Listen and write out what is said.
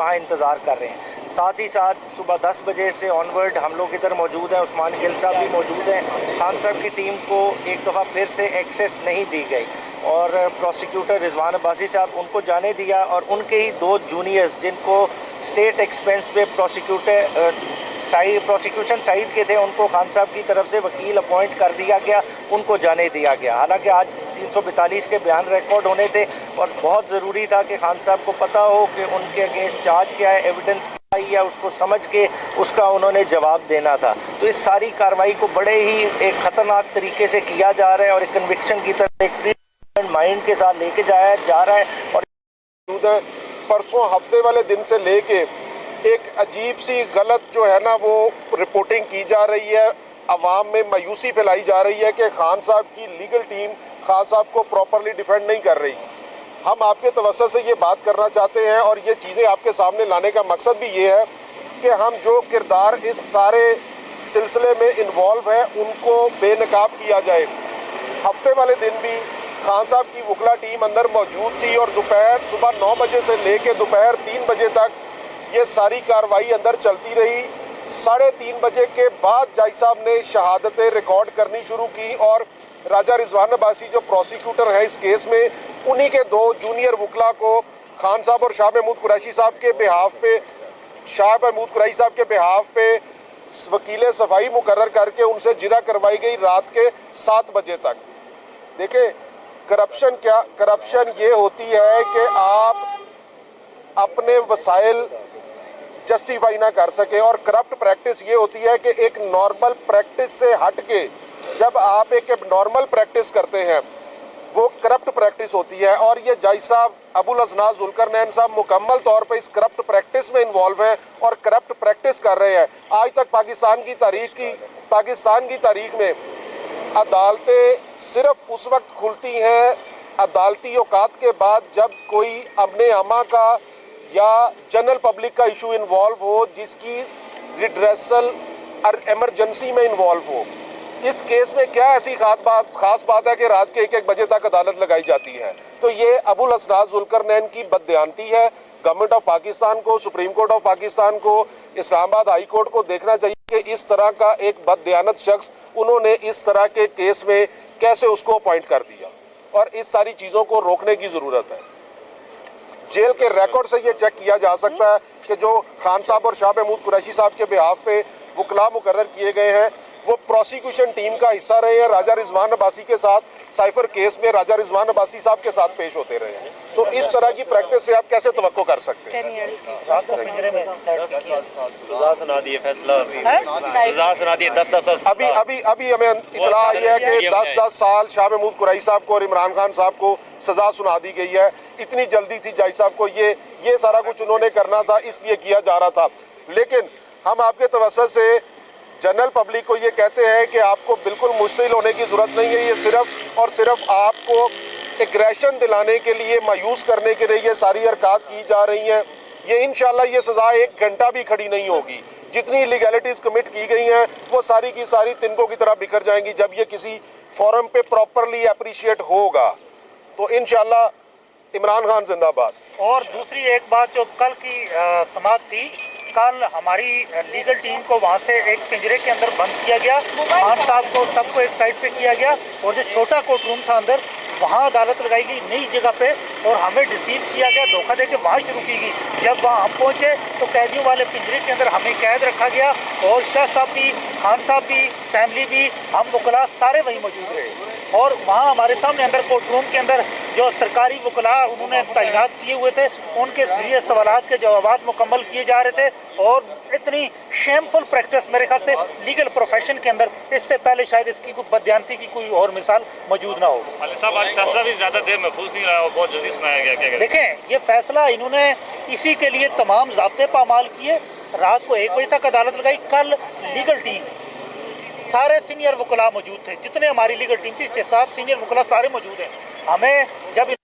वहाँ इंतज़ार कर रहे हैं। साथ ही साथ सुबह 10 बजे से ऑनवर्ड हम लोग इधर मौजूद हैं। उस्मान गिल साहब भी मौजूद हैं। खान साहब की टीम को एक दफ़ा फिर से एक्सेस नहीं दी गई और प्रोसिक्यूटर रिजवान अब्बासी साहब उनको जाने दिया और उनके ही 2 जूनियर्स जिनको स्टेट एक्सपेंस पे प्रोसिक्यूशन साइड के थे, उनको खान साहब की तरफ से वकील अपॉइंट कर दिया गया, उनको जाने दिया गया। हालांकि आज 342 के बयान रिकॉर्ड होने थे और बहुत ज़रूरी था कि खान साहब को पता हो कि उनके अगेंस्ट चार्ज क्या है, एविडेंस क्या है, या उसको समझ के उसका उन्होंने जवाब देना था। तो इस सारी कार्रवाई को बड़े ही एक ख़तरनाक तरीके से किया जा रहा है और एक कन्विक्शन की तरफ एक ट्रीटमेंट माइंड के साथ लेके जाया जा रहा है। और परसों हफ्ते वाले दिन से लेके एक अजीब सी गलत जो है ना वो रिपोर्टिंग की जा रही है, अवाम में मायूसी फैलाई जा रही है कि खान साहब की लीगल टीम खान साहब को प्रॉपरली डिफेंड नहीं कर रही। हम आपके तवज्जो से ये बात करना चाहते हैं और ये चीज़ें आपके सामने लाने का मकसद भी ये है कि हम जो किरदार इस सारे सिलसिले में इन्वॉल्व है उनको बेनकाब किया जाए। हफ्ते वाले दिन भी खान साहब की वकला टीम अंदर मौजूद थी और दोपहर सुबह 9 बजे से लेकर दोपहर 3 बजे तक ये सारी कार्रवाई अंदर चलती रही। 3:30 बजे के बाद जज साहब ने शहादतें रिकॉर्ड करनी शुरू की और राजा रिजवान अब्बासी जो प्रोसिक्यूटर है इस केस में, उन्हीं के 2 जूनियर वकला को खान साहब और शाह महमूद कुरैशी साहब के बिहाफ पे वकील सफाई मुकर्रर करके उनसे जिरा करवाई गई रात के 7 बजे तक। देखें, करप्शन ये होती है कि आप अपने वसाइल जस्टिफाई ना कर सके और करप्ट प्रैक्टिस ये होती है कि एक नॉर्मल प्रैक्टिस से हट के जब आप एक नॉर्मल प्रैक्टिस करते हैं वो करप्ट प्रैक्टिस होती है। और ये जज साहब अबुल अजनाज जुल्करनैन साहब मुकम्मल तौर पे इस करप्ट प्रैक्टिस में इन्वॉल्व हैं और करप्ट प्रैक्टिस कर रहे हैं। आज तक पाकिस्तान की तारीख में अदालतें सिर्फ उस वक्त खुलती हैं अदालती औकात के बाद जब कोई अमने अमा का या जनरल पब्लिक का इशू इन्वॉल्व हो जिसकी रिड्रेसल एमरजेंसी में इन्वॉल्व हो। इस केस में क्या ऐसी खास बात है कि रात के 1-1 बजे तक अदालत लगाई जाती है? तो ये अबुल अजनाज जुल्करनैन की बददियानती है। गवर्नमेंट ऑफ पाकिस्तान को, सुप्रीम कोर्ट ऑफ पाकिस्तान को, इस्लामाबाद हाई कोर्ट को देखना चाहिए कि इस तरह का एक बददियानत शख्स उन्होंने इस तरह के केस में कैसे उसको अपॉइंट कर दिया और इस सारी चीज़ों को रोकने की ज़रूरत है। जेल के रिकॉर्ड से ये चेक किया जा सकता है कि जो खान साहब और शाह महमूद कुरैशी साहब के बिहाफ पे वकला मुकर्रर किए गए हैं वो प्रोसिक्यूशन टीम का हिस्सा रहे हैं। राजा रिजवान अब्बासी के साथ साइफर केस में राजा रिजवान अब्बासी साहब के साथ पेश होते रहे हैं। तो इस तरह की प्रैक्टिस से आप कैसे तवक्को कर सकते हैं? अभी हमें इतला आई है कि 10-10 साल शाह महमूद कुरैशी साहब को और इमरान खान साहब को सजा सुना दी गई है। इतनी जल्दी थी जज साहब को, ये सारा कुछ उन्होंने करना था इसलिए किया जा रहा था। लेकिन हम आपके तवज्जो से जनरल पब्लिक को ये कहते हैं कि आपको बिल्कुल मुश्तिल होने की ज़रूरत नहीं है। ये सिर्फ और सिर्फ आपको एग्रेशन दिलाने के लिए, मायूस करने के लिए ये सारी हरकत की जा रही हैं। ये इंशाल्लाह ये सज़ा 1 घंटा भी खड़ी नहीं होगी। जितनी इलीगैलिटीज़ कमिट की गई हैं वो सारी की सारी तिनकों की तरह बिखर जाएंगी जब ये किसी फोरम पे प्रॉपरली अप्रिशिएट होगा। तो इंशाल्लाह इमरान खान जिंदाबाद। और दूसरी एक बात जो कल की समाप्त थी, कल हमारी लीगल टीम को वहाँ से एक पिंजरे के अंदर बंद किया गया, खान साहब को सबको एक साइड पे किया गया और जो छोटा कोर्ट रूम था अंदर वहाँ अदालत लगाई गई नई जगह पे और हमें डिसीव किया गया, धोखा दे के वहाँ शुरू की गई। जब वहाँ हम पहुँचे तो कैदियों वाले पिंजरे के अंदर हमें कैद रखा गया और शाह साहब भी, खान साहब भी, फैमिली भी, हम वकला सारे वहीं मौजूद रहे। और वहाँ हमारे सामने अंदर कोर्ट रूम के अंदर जो सरकारी वकला उन्होंने तैनात किए हुए थे उनके जरिए सवालात के जवाब मुकम्मल किए जा रहे थे। और इतनी शेमफुल प्रैक्टिस मेरे ख्याल से लीगल प्रोफेशन के अंदर इससे पहले शायद इसकी कोई बददियानती की कोई और मिसाल मौजूद ना हो। फैसला भी ज़्यादा देर महफूज नहीं रहा, बहुत जल्दी सुनाया गया। देखें, ये फैसला इन्होंने इसी के लिए तमाम ज़ाब्ते पामाल किए। रात को 1 बजे तक अदालत लगाई। कल लीगल टीम सारे सीनियर वकला मौजूद थे, जितने हमारी लीगल टीम थी 6-7 सीनियर वकला सारे मौजूद हैं। हमें जब